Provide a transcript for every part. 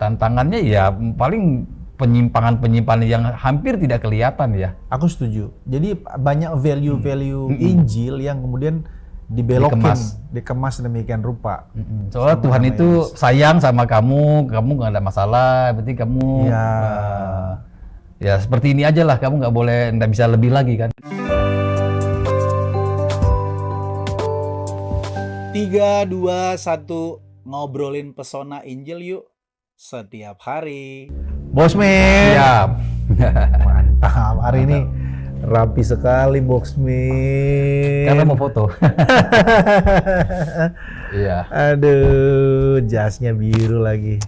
tantangannya ya paling penyimpangan-penyimpangan yang hampir tidak kelihatan ya. Aku setuju. Jadi banyak value-value Injil yang kemudian dibelokkan, dikemas demikian rupa. Soalnya Tuhan itu sayang sama kamu nggak ada masalah, berarti kamu ya seperti ini aja lah, kamu nggak bisa lebih lagi kan. 3, 2, 1, ngobrolin pesona Injil yuk setiap hari. Bosmin. Siap. Mantap, hari ini rapi sekali Bosmin. Karena mau foto. Iya. Aduh, jasnya biru lagi.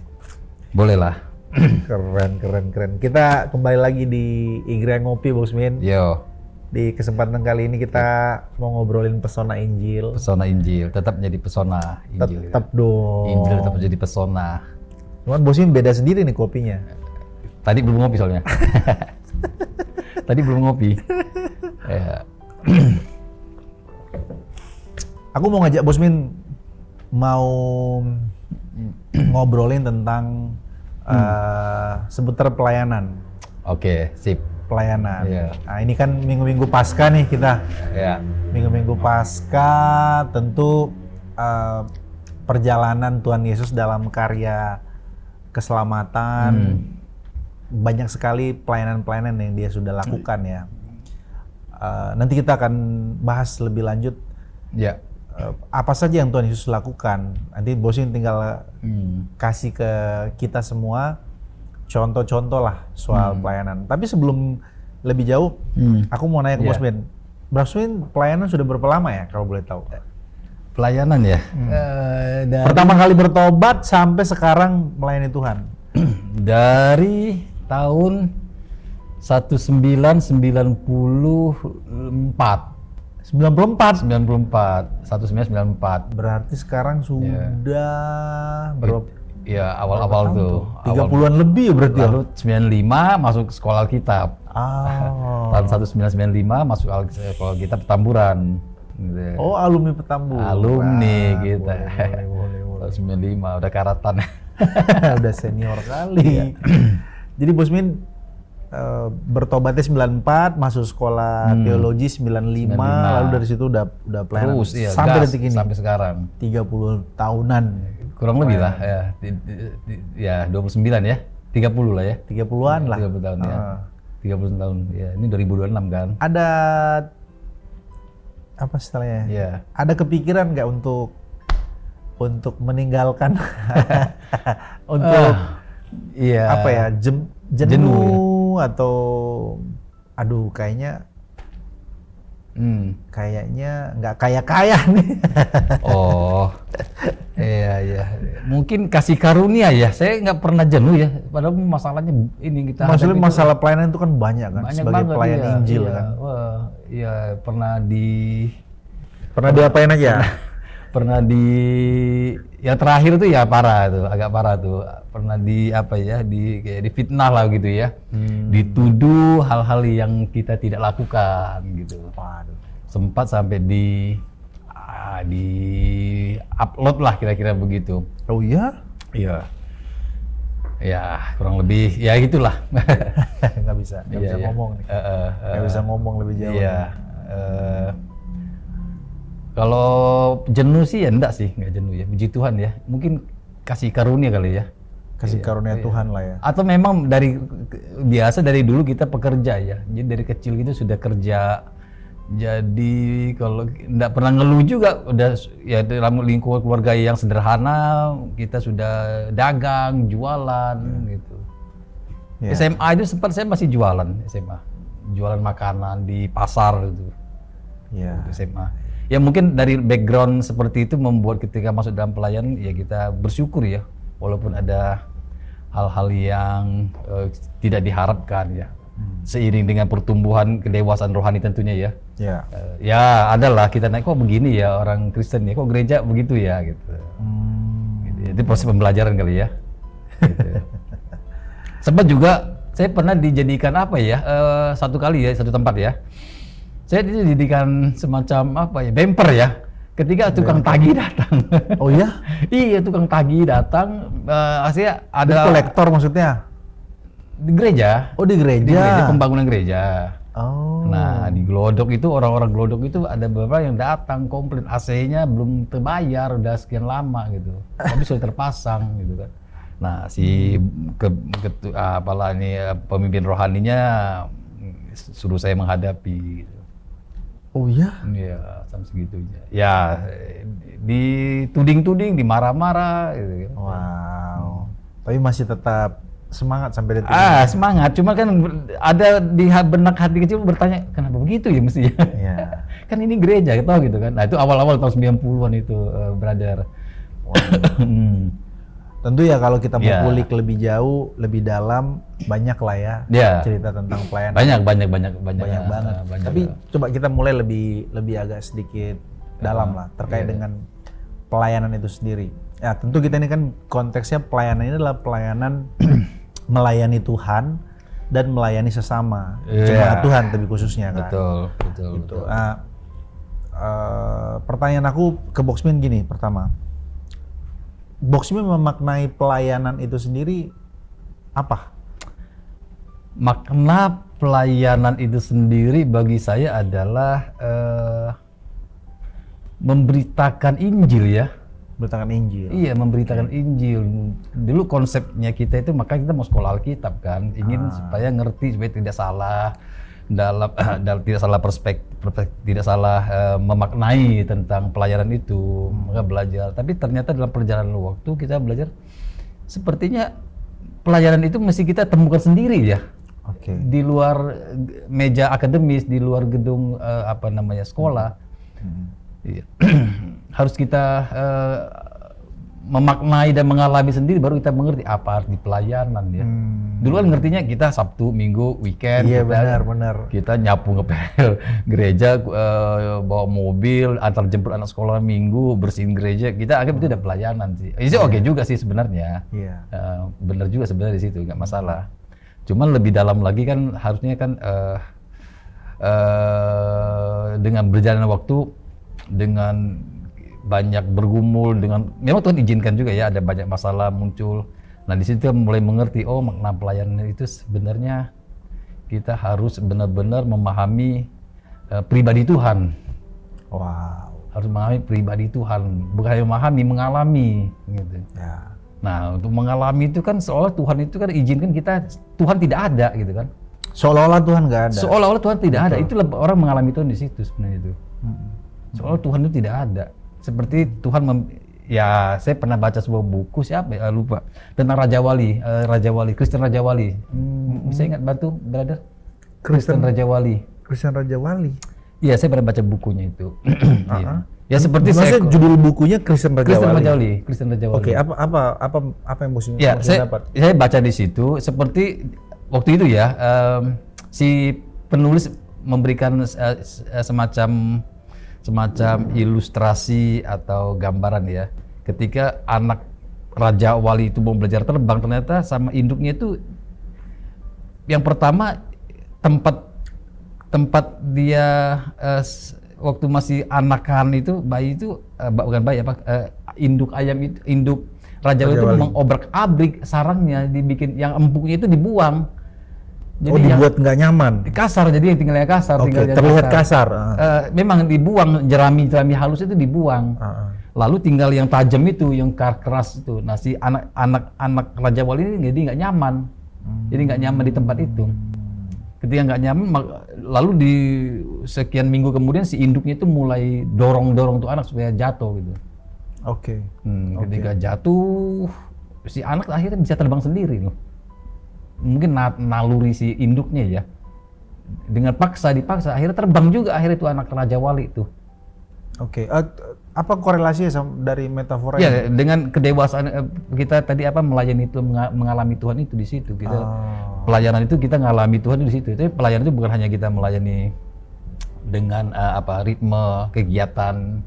Boleh lah. Keren. Kita kembali lagi di Igre Ngopi Bosmin. Yo. Di kesempatan kali ini kita mau ngobrolin pesona Injil. Pesona Injil, tetap menjadi pesona Injil. Tetap dong. Injil tetap menjadi pesona. Cuman Bosmin beda sendiri nih kopinya. Tadi belum ngopi soalnya. Tadi belum ngopi. Ya. Aku mau ngajak Bosmin mau ngobrolin tentang seputar pelayanan. Oke, sip. Pelayanan. Iya. Nah, ini kan minggu-minggu Paskah nih kita. Ya. Minggu-minggu Paskah tentu perjalanan Tuhan Yesus dalam karya keselamatan. Banyak sekali pelayanan-pelayanan yang dia sudah lakukan ya. Nanti kita akan bahas lebih lanjut. Ya. Apa saja yang Tuhan Yesus lakukan. Nanti Bosmin tinggal kasih ke kita semua contoh-contoh lah soal pelayanan. Tapi sebelum lebih jauh, aku mau nanya ke Bosmin. Bosmin pelayanan sudah berapa lama ya kalau boleh tahu? Pelayanan ya. Pertama kali bertobat sampai sekarang melayani Tuhan. Dari tahun 1994. 1994. Berarti sekarang sudah berapa? Ya awal-awal tuh. 30-an lebih ya berarti. Lalu 95 masuk sekolah Alkitab. Tahun 1995 masuk sekolah Alkitab Petamburan. Gitu. Oh, alumni Petamburan. Alumni kita. Boleh. 95 udah karatan. Udah senior kali. Jadi Bosmin bertobatnya 94, masuk sekolah teologi 95, lalu dari situ udah pelayanan. Terus iya, sampai detik ini. Sampai sekarang. 30 tahunan. Kurang lebih lah ya. Ya 29 ya. 30 lah ya. 30-an lah. 30 tahun ya. 30 tahun. Ya, ini 2026 kan. Ada apa istilahnya? Iya. Ada kepikiran nggak untuk meninggalkan untuk iya. apa ya? Jenuh atau aduh kayaknya nggak kaya nih. Oh, iya. Mungkin kasih karunia ya. Saya nggak pernah jenuh ya. Padahal masalahnya ini kita. Maksudnya masalah pelayanan itu kan banyak kan. Banyak sebagai banget, pelayan iya, Injil iya. kan. Wah, iya Pernah diapain aja? Pernah yang terakhir tuh ya agak parah tuh. Pernah kayak difitnah lah gitu ya. Dituduh hal-hal yang kita tidak lakukan gitu. Waduh. Sempat sampai di upload lah kira-kira begitu. Oh iya? Iya. Ya kurang lebih ya gitulah. Nggak bisa ngomong nih. Nggak bisa ngomong lebih jauh. Iya. Kalau jenuh sih ya enggak sih, nggak jenuh ya. Puji Tuhan ya. Mungkin kasih karunia kali ya. Kasih karunia Tuhan lah ya. Atau memang dari dulu kita pekerja ya. Jadi dari kecil gitu sudah kerja. Jadi kalau enggak pernah ngeluh juga, udah ya dalam lingkungan keluarga yang sederhana, kita sudah dagang, jualan gitu. Ya. SMA itu sempat saya masih jualan SMA. Jualan makanan di pasar gitu. Iya. SMA. Ya mungkin dari background seperti itu membuat ketika masuk dalam pelayanan ya kita bersyukur ya. Walaupun ada hal-hal yang tidak diharapkan ya. Seiring dengan pertumbuhan kedewasaan rohani tentunya ya. Ya. Ya adalah kita naik kok begini ya orang Kristen ya, kok gereja begitu ya gitu. Gitu. Itu proses pembelajaran kali ya. Gitu. Sempat juga saya pernah dijadikan satu tempat ya. Saya dijadikan semacam bumper ya. ketika tukang tagih datang. Oh ya? Iya, tukang tagih datang, aslinya Ada ada kolektor maksudnya? di gereja. Oh di gereja. Di gereja, pembangunan gereja. Oh. Nah, di Glodok itu orang-orang Glodok itu ada beberapa yang datang komplain AC-nya belum terbayar udah sekian lama gitu. Tapi sudah terpasang gitu kan. Nah, si apalah ini pemimpin rohaninya suruh saya menghadapi gitu. Oh ya? Iya, sampai segitunya. Ya, dituding-tuding, dimarah-marah gitu kan. Wow. Tapi masih tetap semangat sampai detik Semangat, cuma kan ada di benak hati kecil bertanya, kenapa begitu ya mestinya? Iya. Kan ini gereja, gitu kan. Nah, itu awal-awal tahun 90-an itu, brother. Tentu ya kalau kita mau Iya. kulik lebih jauh, lebih dalam, banyak lah ya Iya. cerita tentang pelayanan. Banyak Banyak banget. banget. Tapi coba kita mulai lebih agak sedikit dalam lah terkait Iya. dengan pelayanan itu sendiri. Ya tentu kita ini kan konteksnya pelayanan ini adalah pelayanan melayani Tuhan dan melayani sesama. Iya. Jemaat Tuhan tapi khususnya kan. Betul. Gitu. Pertanyaan aku ke Boxman gini pertama. Boxman memaknai pelayanan itu sendiri apa? Makna pelayanan itu sendiri bagi saya adalah memberitakan Injil ya. Beritakan Injil. Iya, memberitakan Injil. Dulu konsepnya kita itu, makanya kita mau sekolah Alkitab kan, ingin supaya ngerti, supaya tidak salah dalam tidak salah tidak salah memaknai tentang pelayanan itu, maka belajar. Tapi ternyata dalam perjalanan waktu kita belajar, sepertinya pelayanan itu mesti kita temukan sendiri ya. Oke. Di luar meja akademis, di luar gedung sekolah. Iya. Harus kita memaknai dan mengalami sendiri baru kita mengerti apa arti pelayanan ya. Dulu kan ngertinya kita Sabtu, Minggu, weekend, Iya kita, benar. kita nyapu ngepel gereja, bawa mobil, antar jemput anak sekolah Minggu, bersihin gereja, kita akhirnya itu udah pelayanan sih. Itu oke juga sih sebenarnya. Iya. Bener juga sebenarnya di situ, nggak masalah. Cuman lebih dalam lagi kan harusnya kan dengan berjalannya waktu, dengan banyak bergumul dengan, memang Tuhan izinkan juga ya ada banyak masalah muncul. Nah di situ mulai mengerti, oh makna pelayanan itu sebenarnya kita harus benar-benar memahami pribadi Tuhan. Wow. Harus memahami pribadi Tuhan, bukan hanya memahami, mengalami gitu. Ya. Nah untuk mengalami itu kan seolah Tuhan itu kan izinkan kita, Tuhan tidak ada gitu kan. Seolah-olah Tuhan nggak ada. Seolah-olah Tuhan tidak ada, itulah orang mengalami Tuhan di situ sebenarnya itu. Seolah Tuhan itu tidak ada. Seperti Tuhan ya saya pernah baca sebuah buku siapa ya lupa tentang Raja Wali, Kristen Raja Wali. Bisa ingat bantu brother? Kristen Raja Wali. Kristen Raja Wali. Iya, saya pernah baca bukunya itu. Iya. Ya seperti Maksudnya judul bukunya Kristen Raja Wali. Kristen Raja Wali. Oke, apa yang musim Ya, saya dapat? saya baca di situ seperti waktu itu ya si penulis memberikan semacam ilustrasi atau gambaran ya. Ketika anak Raja Wali itu mau belajar terbang, ternyata sama induknya itu yang pertama tempat dia waktu masih anakan itu, bayi itu bukan bayi induk ayam itu, induk Raja Wali itu mengobrak-abrik sarangnya, dibikin yang empuknya itu dibuang. Jadi dibuat nggak nyaman. Kasar, jadi yang tinggalnya kasar. Oke, terlihat kasar. Memang dibuang, jerami keras itu dibuang. Lalu tinggal yang tajam itu, yang keras itu. Nah si anak Raja Wali ini jadi nggak nyaman. Jadi nggak nyaman di tempat itu. Ketika nggak nyaman, lalu di sekian minggu kemudian si induknya itu mulai dorong tuh anak supaya jatuh gitu. Oke. Ketika jatuh, si anak akhirnya bisa terbang sendiri loh. Mungkin naluri si induknya ya, dengan dipaksa akhirnya terbang juga akhirnya itu anak Raja Wali itu. Oke. Apa korelasinya dari metafora Ya ini? dengan kedewasaan kita tadi melayani itu, mengalami Tuhan itu di situ kita. Pelayanan itu kita ngalami Tuhan di situ. Tapi pelayanan itu bukan hanya kita melayani dengan ritme kegiatan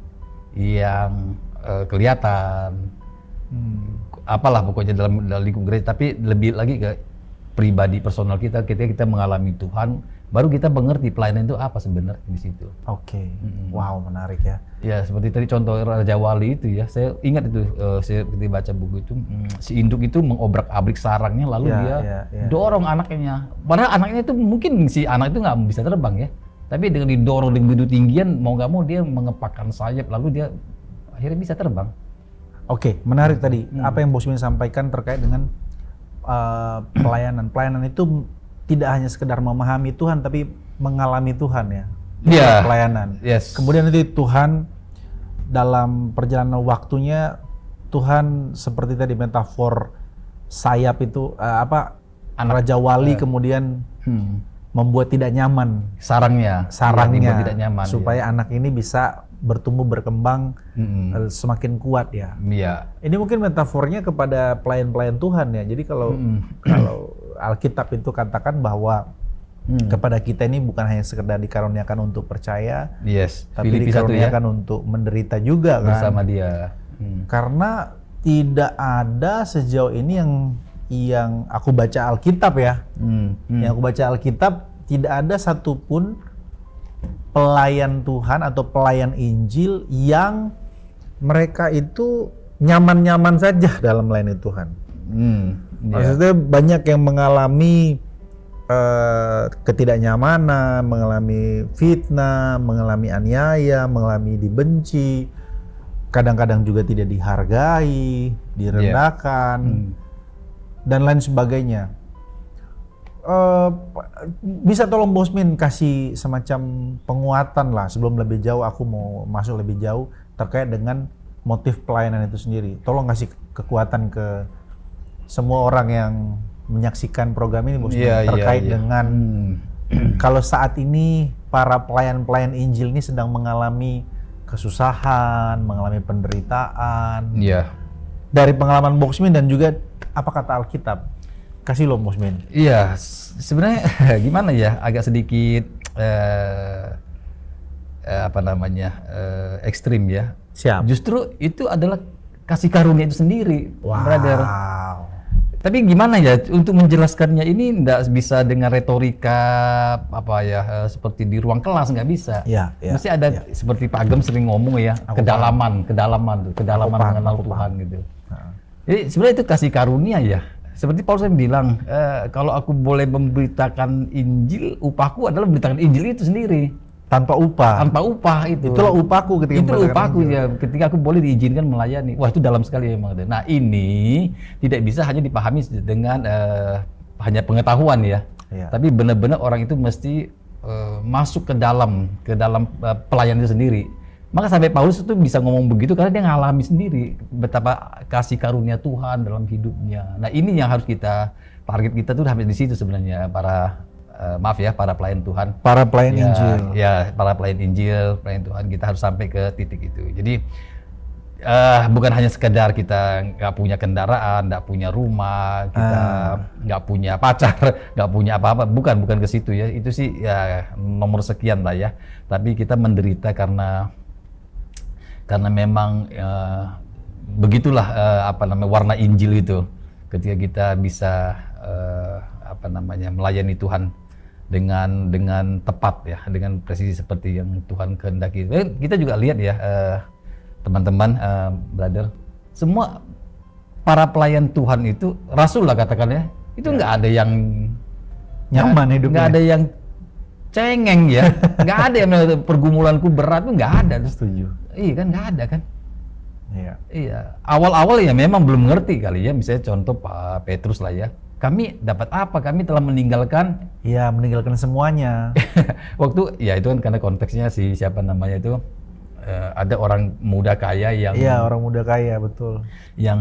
yang kelihatan, apalah pokoknya dalam lingkup gereja, tapi lebih lagi ke pribadi personal kita mengalami Tuhan baru kita mengerti pelayanan itu apa sebenarnya di situ. Oke. Wow, menarik ya. Ya seperti tadi contoh Raja Wali itu ya, saya ingat itu, saya ketika baca buku itu, si induk itu mengobrak-abrik sarangnya lalu dia dorong anaknya. Padahal anaknya itu mungkin si anak itu nggak bisa terbang ya, tapi dengan didorong dengan begitu tinggian, mau nggak mau dia mengepakkan sayap lalu dia akhirnya bisa terbang. Oke, menarik tadi apa yang Bosmin sampaikan terkait dengan pelayanan. Pelayanan itu tidak hanya sekedar memahami Tuhan, tapi mengalami Tuhan ya. Iya. Pelayanan. Yes. Kemudian nanti Tuhan dalam perjalanan waktunya, Tuhan seperti tadi metafor sayap itu Raja Wali kemudian membuat tidak nyaman sarangnya dibuat tidak nyaman supaya anak ini bisa bertumbuh berkembang semakin kuat ya. Iya. Ini mungkin metafornya kepada pelayan-pelayan Tuhan ya. Jadi kalau Alkitab itu katakan bahwa kepada kita ini bukan hanya sekedar dikaruniakan untuk percaya, tapi Filipi 1 dikaruniakan untuk menderita juga kan. Bersama dia. Karena tidak ada sejauh ini yang aku baca Alkitab ya. Yang aku baca Alkitab tidak ada satupun pelayan Tuhan atau pelayan Injil yang mereka itu nyaman-nyaman saja dalam melayani Tuhan. Maksudnya banyak yang mengalami ketidaknyamanan, mengalami fitnah, mengalami aniaya, mengalami dibenci, kadang-kadang juga tidak dihargai, direndahkan, dan lain sebagainya. Bisa tolong Bosmin kasih semacam penguatan lah sebelum lebih jauh, aku mau masuk lebih jauh terkait dengan motif pelayanan itu sendiri. Tolong kasih kekuatan ke semua orang yang menyaksikan program ini Bosmin terkait dengan kalau saat ini para pelayan-pelayan Injil ini sedang mengalami kesusahan, mengalami penderitaan. Dari pengalaman Bosmin dan juga apa kata Alkitab. Kasih lo Bosmin. Iya, sebenarnya gimana ya, agak sedikit ekstrim ya. Siap. Justru itu adalah kasih karunia itu sendiri, brother. Tapi gimana ya untuk menjelaskannya ini nggak bisa dengan retorika seperti di ruang kelas, nggak bisa. Mesti ada seperti Pak Agem sering ngomong ya, kedalaman mengenal Tuhan gitu. Jadi sebenarnya itu kasih karunia ya. Seperti Paulus bilang, kalau aku boleh memberitakan Injil, upahku adalah memberitakan Injil itu sendiri. Tanpa upah. Tanpa upah itu. Itulah upahku ketika memberitakan upahku Injil. Ya, ketika aku boleh diizinkan melayani. Wah itu dalam sekali memang. Nah ini tidak bisa hanya dipahami dengan hanya pengetahuan ya. Tapi benar-benar orang itu mesti masuk ke dalam pelayan itu sendiri. Maka sampai Paulus itu bisa ngomong begitu karena dia ngalami sendiri betapa kasih karunia Tuhan dalam hidupnya. Nah ini yang harus target kita tuh sampai di situ sebenarnya para pelayan Tuhan. Para pelayan Injil. Ya, para pelayan Injil, pelayan Tuhan, kita harus sampai ke titik itu. Jadi bukan hanya sekedar kita nggak punya kendaraan, nggak punya rumah, kita nggak punya pacar, nggak punya apa-apa, bukan ke situ ya. Itu sih ya nomor sekian lah ya. Tapi kita menderita karena memang begitulah warna Injil itu. Ketika kita bisa melayani Tuhan dengan tepat ya, dengan presisi seperti yang Tuhan kehendaki. Kita juga lihat ya teman-teman, brother, semua para pelayan Tuhan itu rasul lah katakannya, itu nggak ada yang nyaman hidupnya, nggak ada yang cengeng ya, nggak ada yang pergumulanku berat tuh nggak ada. Setuju. Iya kan, nggak ada kan. Iya. Awal-awal ya memang belum ngerti kali ya, misalnya contoh Pak Petrus lah ya. Kami dapat apa? Kami telah meninggalkan. Iya, meninggalkan semuanya. Waktu ya itu kan karena konteksnya siapa namanya itu ada orang muda kaya yang. Iya, orang muda kaya betul. Yang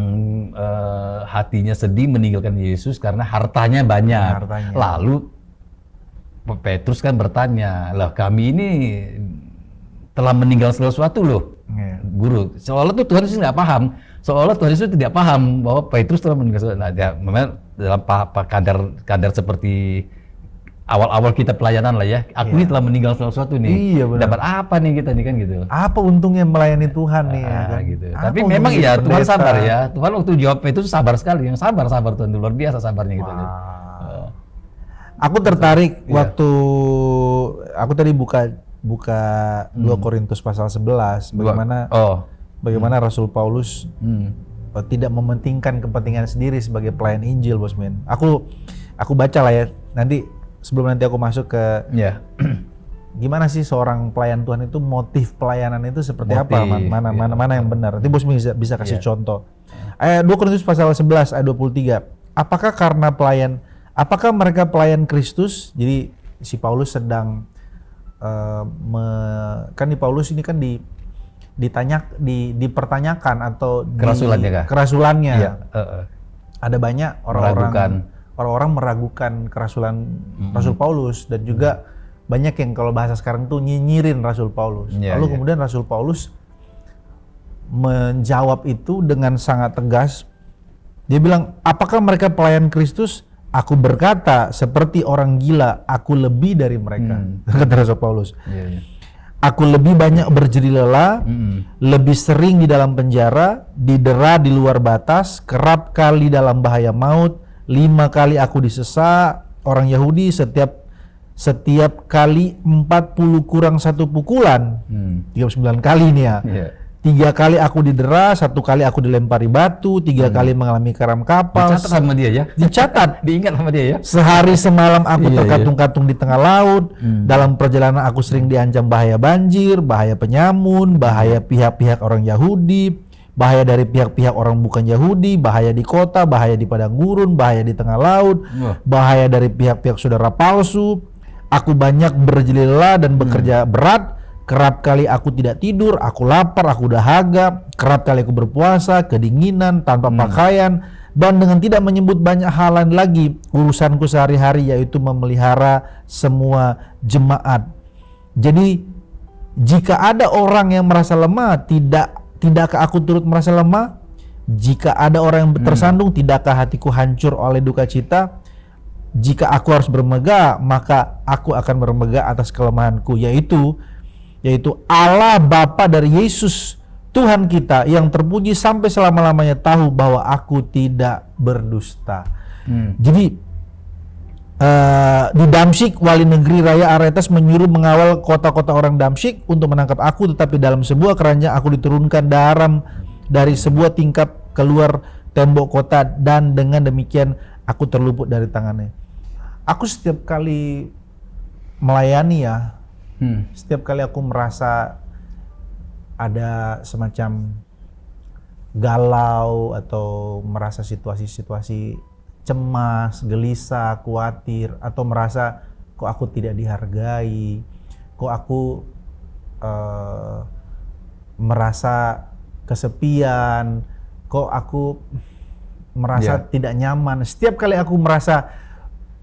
hatinya sedih meninggalkan Yesus karena hartanya banyak. Lalu Petrus kan bertanya, lah kami ini telah meninggal segala sesuatu loh, guru. Seolah tuh Tuhan Yesus nggak paham, seolah Tuhan Yesus tidak paham bahwa Petrus telah meninggal segala sesuatu. Nah, ya, memang dalam kadar seperti awal-awal kita pelayanan lah ya, aku ini telah meninggal segala sesuatu nih. Dapat apa nih kita nih kan gitu. Apa untungnya melayani Tuhan nih ya kan? Gitu. Tapi memang ya Tuhan sabar ya. Tuhan waktu jawab Petrus sabar sekali, yang sabar Tuhan luar biasa sabarnya gitu. Aku tertarik waktu aku tadi buka 2 Korintus pasal 11 bagaimana Rasul Paulus tidak mementingkan kepentingan sendiri sebagai pelayan Injil, Bosmin. Aku baca lah ya. Nanti sebelum nanti aku masuk ke gimana sih seorang pelayan Tuhan itu, motif pelayanan itu seperti apa? Mana yang benar? Nanti Bosmin bisa kasih contoh. 2 Korintus pasal 11 ayat 23. Apakah mereka pelayan Kristus? Jadi si Paulus sedang kan di Paulus ini kan dipertanyakan atau kerasulannya. Iya, Ada banyak orang-orang meragukan kerasulan Rasul Paulus, dan juga banyak yang kalau bahasa sekarang tuh nyinyirin Rasul Paulus. Lalu kemudian Rasul Paulus menjawab itu dengan sangat tegas. Dia bilang, apakah mereka pelayan Kristus? Aku berkata seperti orang gila, aku lebih dari mereka. Kata Rasul Paulus. Aku lebih banyak berjeri lelah, lebih sering di dalam penjara, didera di luar batas, kerap kali dalam bahaya maut, 5 kali aku disesa orang Yahudi, setiap kali 40 kurang 1 pukulan, 39 kali nih ya. 3 kali aku didera, 1 kali aku dilempari batu, 3 kali mengalami karam kapal. Dicatat sama dia ya? Dicatat. Diingat sama dia ya? Sehari semalam aku terkatung-katung di tengah laut. Dalam perjalanan aku sering diancam bahaya banjir, bahaya penyamun, bahaya pihak-pihak orang Yahudi, bahaya dari pihak-pihak orang bukan Yahudi, bahaya di kota, bahaya di padang gurun, bahaya di tengah laut, bahaya dari pihak-pihak saudara palsu. Aku banyak berjeli lelah dan bekerja berat. Kerap kali aku tidak tidur, aku lapar, aku dahaga, kerap kali aku berpuasa, kedinginan, tanpa pakaian, dan dengan tidak menyebut banyak hal lain lagi, urusanku sehari-hari yaitu memelihara semua jemaat. Jadi, jika ada orang yang merasa lemah, tidakkah aku turut merasa lemah? Jika ada orang yang tersandung, tidakkah hatiku hancur oleh duka cita? Jika aku harus bermegah, maka aku akan bermegah atas kelemahanku, yaitu Allah Bapa dari Yesus Tuhan kita yang terpuji sampai selama-lamanya tahu bahwa aku tidak berdusta. Jadi di Damsyik, wali negeri Raya Aretas menyuruh mengawal kota-kota orang Damsyik untuk menangkap aku, tetapi dalam sebuah keranjang aku diturunkan dari sebuah tingkap keluar tembok kota, dan dengan demikian aku terluput dari tangannya. Aku setiap kali melayani ya, setiap kali aku merasa ada semacam galau atau merasa situasi-situasi cemas, gelisah, khawatir, atau merasa kok aku tidak dihargai, kok aku merasa kesepian, kok aku merasa tidak nyaman. Setiap kali aku merasa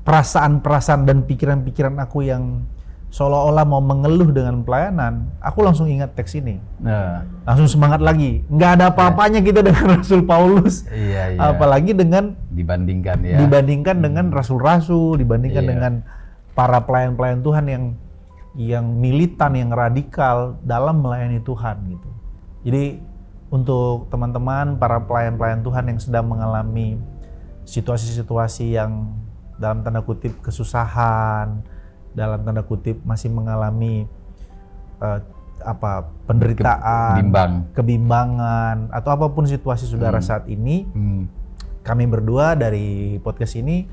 perasaan-perasaan dan pikiran-pikiran aku yang seolah-olah mau mengeluh dengan pelayanan, aku langsung ingat teks ini. Langsung semangat lagi. Nggak ada apa-apanya kita dengan Rasul Paulus. Apalagi dengan dibandingkan dengan rasul-rasul, dibandingkan dengan para pelayan-pelayan Tuhan yang militan, yang radikal dalam melayani Tuhan gitu. Jadi untuk teman-teman para pelayan-pelayan Tuhan yang sedang mengalami situasi-situasi yang dalam tanda kutip kesusahan, dalam tanda kutip masih mengalami penderitaan, kebimbangan, atau apapun situasi saudara saat ini, kami berdua dari podcast ini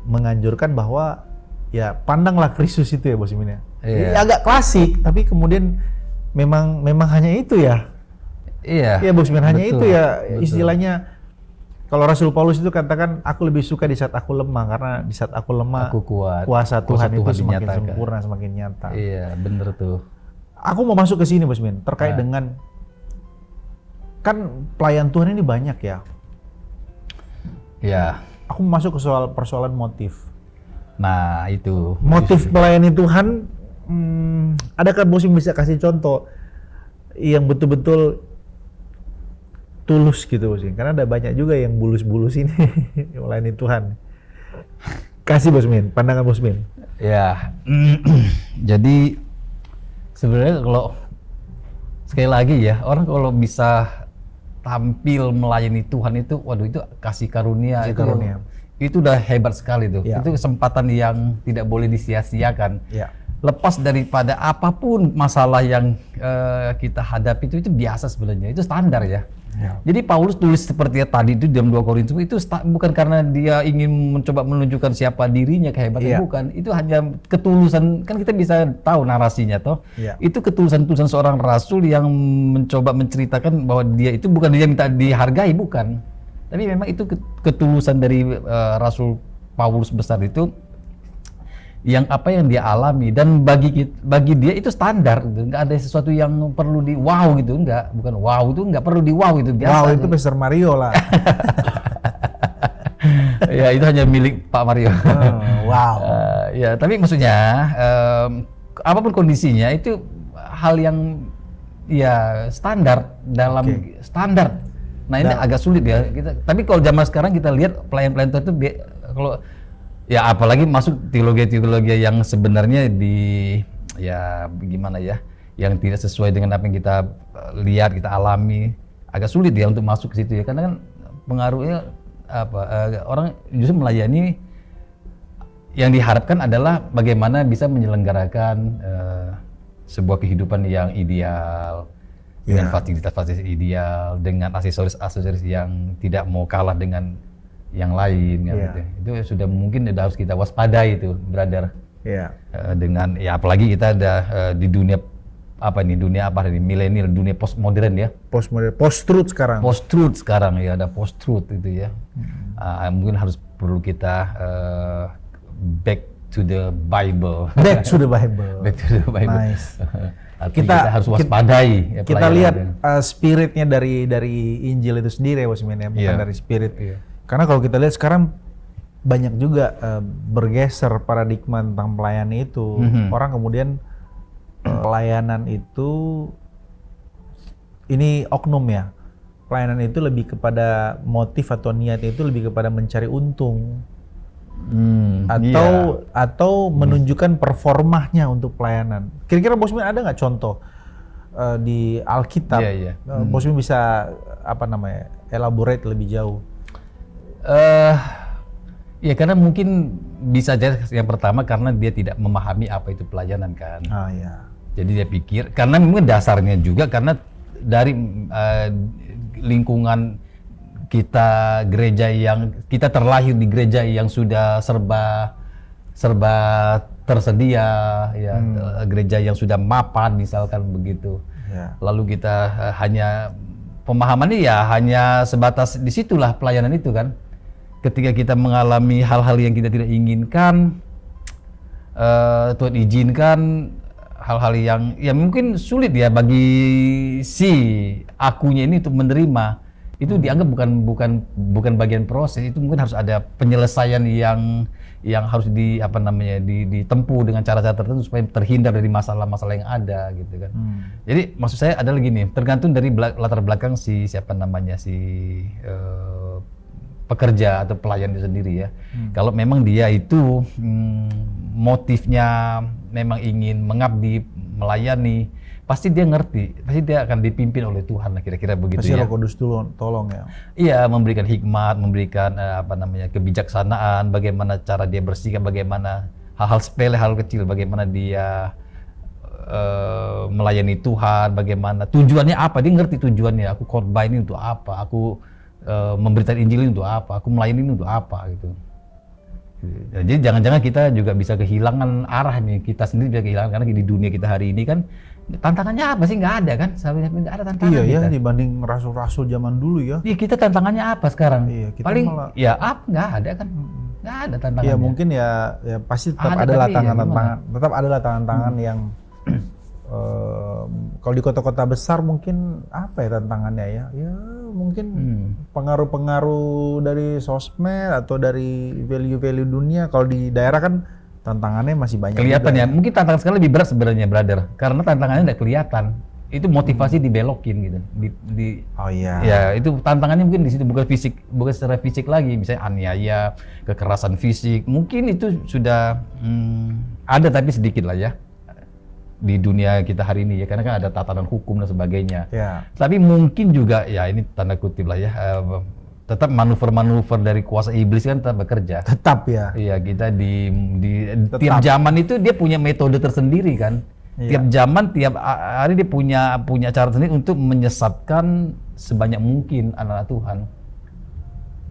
menganjurkan bahwa ya pandanglah Kristus itu ya Bos Imin ya. Agak klasik, tapi kemudian memang hanya itu ya. Iya Bos Imin, hanya itu ya istilahnya. Kalau Rasul Paulus itu katakan, aku lebih suka di saat aku lemah, karena di saat aku lemah, aku kuat. Kuasa Tuhan itu semakin sempurna, semakin nyata. Iya, bener tuh. Aku mau masuk ke sini, Bos Min, terkait dengan kan pelayan Tuhan ini banyak ya. Iya. Aku mau masuk ke persoalan motif. Nah, itu. Motif melayani Tuhan, adakah Bos Min bisa kasih contoh yang betul-betul tulus gitu Bos Min? Karena ada banyak juga yang bulus-bulus ini melayani Tuhan. Kasih Bos Min, pandangan Bos Min. Ya, jadi sebenarnya kalau sekali lagi ya, orang kalau bisa tampil melayani Tuhan itu, waduh itu kasih karunia. itu udah hebat sekali tuh. Ya. Itu kesempatan yang tidak boleh disia-siakan. Ya. Lepas daripada apapun masalah yang kita hadapi itu biasa sebenarnya, itu standar ya. Ya. Jadi Paulus tulis seperti tadi itu dalam 2 Korintus itu bukan karena dia ingin mencoba menunjukkan siapa dirinya kehebatan, Iya. bukan. Itu hanya ketulusan, kan kita bisa tahu narasinya toh. Iya. Itu ketulusan seorang rasul yang mencoba menceritakan bahwa dia itu bukan dia minta dihargai, bukan. Tapi memang itu ketulusan dari Rasul Paulus besar itu, yang apa yang dia alami, dan bagi dia itu standar gitu. Nggak ada sesuatu yang perlu di wow gitu, bukan wow itu nggak perlu di wow, itu biasa. Wow, itu Mr. Mario lah. Ya itu hanya milik Pak Mario. Wow. Ya tapi maksudnya apapun kondisinya itu hal yang ya standar dalam standar. Nah ini agak sulit ya kita. Tapi kalau zaman sekarang kita lihat pelayan-pelayan itu kalau ya apalagi masuk teologi yang sebenarnya ya gimana ya, yang tidak sesuai dengan apa yang kita lihat, kita alami, agak sulit ya untuk masuk ke situ ya, karena kan pengaruhnya orang justru melayani yang diharapkan adalah bagaimana bisa menyelenggarakan sebuah kehidupan yang ideal dengan fasilitas-fasilitas ideal, dengan aksesoris yang tidak mau kalah dengan yang lain kan, gitu. Itu sudah mungkin harus kita waspadai itu, brother. Dengan ya apalagi kita ada di dunia milenial, dunia postmodern ya. Post-truth sekarang. Ya, ada post-truth itu ya. Mungkin perlu kita back to the Bible. Back to the Bible. Nice. Kita harus waspadai. Kita lihat spiritnya dari Injil itu sendiri ya, Bosmin, ya, bukan dari spirit. Karena kalau kita lihat sekarang banyak juga bergeser paradigma tentang pelayanan itu. Orang kemudian pelayanan itu ini oknum ya. Pelayanan itu lebih kepada motif atau niatnya itu lebih kepada mencari untung. Atau menunjukkan performanya untuk pelayanan. Kira-kira Bosmin ada nggak contoh di Alkitab? Bosmin bisa elaborate lebih jauh. Ya karena mungkin bisa aja yang pertama karena dia tidak memahami apa itu pelayanan kan. Jadi dia pikir, karena mungkin dasarnya juga karena dari lingkungan kita kita terlahir di gereja yang sudah serba tersedia ya, gereja yang sudah mapan misalkan begitu. Lalu kita hanya pemahamannya ya hanya sebatas disitulah pelayanan itu kan. Ketika kita mengalami hal-hal yang kita tidak inginkan, Tuhan izinkan hal-hal yang ya mungkin sulit ya bagi si akunya ini untuk menerima, itu dianggap bukan bagian proses, itu mungkin harus ada penyelesaian yang harus ditempuh dengan cara-cara tertentu supaya terhindar dari masalah-masalah yang ada gitu kan. Jadi maksud saya adalah gini, tergantung dari latar belakang si pekerja atau pelayan itu sendiri ya. Kalau memang dia itu motifnya memang ingin mengabdi, melayani, pasti dia ngerti, pasti dia akan dipimpin oleh Tuhan lah, kira-kira begitu pasti ya. Roh Kudus tolong ya. Iya, memberikan hikmat, memberikan kebijaksanaan, bagaimana cara dia bersikap, bagaimana hal-hal sepele, hal kecil, bagaimana dia melayani Tuhan, bagaimana tujuannya apa, dia ngerti tujuannya. Aku khotbah ini untuk apa, aku memberitakan Injil ini untuk apa, aku melayani ini untuk apa gitu. Jadi jangan-jangan kita juga bisa kehilangan arah nih, kita sendiri bisa kehilangan, karena di dunia kita hari ini kan tantangannya apa sih? Nggak ada kan, nggak ada tantangan. Iya kita. Ya, dibanding rasul-rasul zaman dulu ya. Iya, kita tantangannya apa sekarang? Iya, kita paling malah... ya nggak ada kan, nggak ada tantangannya. Ya mungkin ya pasti tetap adalah tantangan yang kalau di kota-kota besar mungkin apa ya tantangannya ya? Ya mungkin pengaruh-pengaruh dari sosmed atau dari value-value dunia. Kalau di daerah kan tantangannya masih banyak. Kelihatan juga. ya, mungkin tantangan sekali lebih berat sebenarnya, brother. Karena tantangannya udah kelihatan. Itu motivasi dibelokin gitu. Oh iya. Ya itu tantangannya mungkin di situ, bukan secara fisik lagi, misalnya aniaya, kekerasan fisik. Mungkin itu sudah ada tapi sedikit lah ya di dunia kita hari ini ya, karena kan ada tatanan hukum dan sebagainya. Ya. Tapi mungkin juga ya ini tanda kutip lah ya, tetap manuver-manuver dari kuasa iblis kan tetap bekerja. Tetap ya. Iya, kita di Tetap. tiap zaman itu dia punya metode tersendiri kan. Iya. Tiap zaman, tiap hari dia punya cara sendiri untuk menyesatkan sebanyak mungkin anak-anak Tuhan.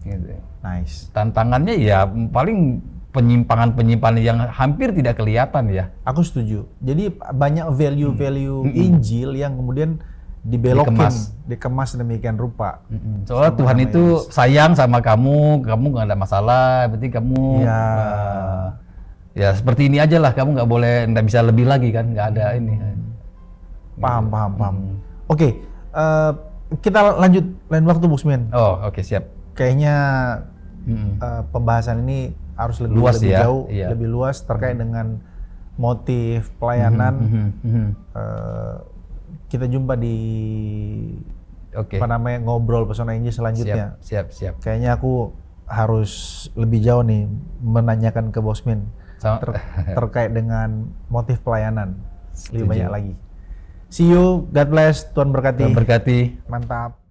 Gitu. Nice. Tantangannya ya paling penyimpangan-penyimpangan yang hampir tidak kelihatan ya. Aku setuju. Jadi banyak value-value Injil yang kemudian dibelokin, dikemas demikian rupa. Soalnya Sama Tuhan nama itu Yesus. sayang sama kamu nggak ada masalah, berarti kamu Iya. ya seperti ini aja lah, kamu nggak bisa lebih lagi kan, nggak ada ini. Paham. Oke, kita lanjut lain waktu Busmin. Oh oke, siap. Kayaknya pembahasan ini harus lebih Luas ya, jauh, iya. lebih luas terkait dengan motif pelayanan. Kita jumpa di Oke. apa namanya ngobrol pesona Injil selanjutnya. Siap. Kayaknya aku harus lebih jauh nih menanyakan ke Bosmin terkait dengan motif pelayanan lebih banyak lagi. See you, God bless, Tuhan berkati. Tuhan berkati. Mantap.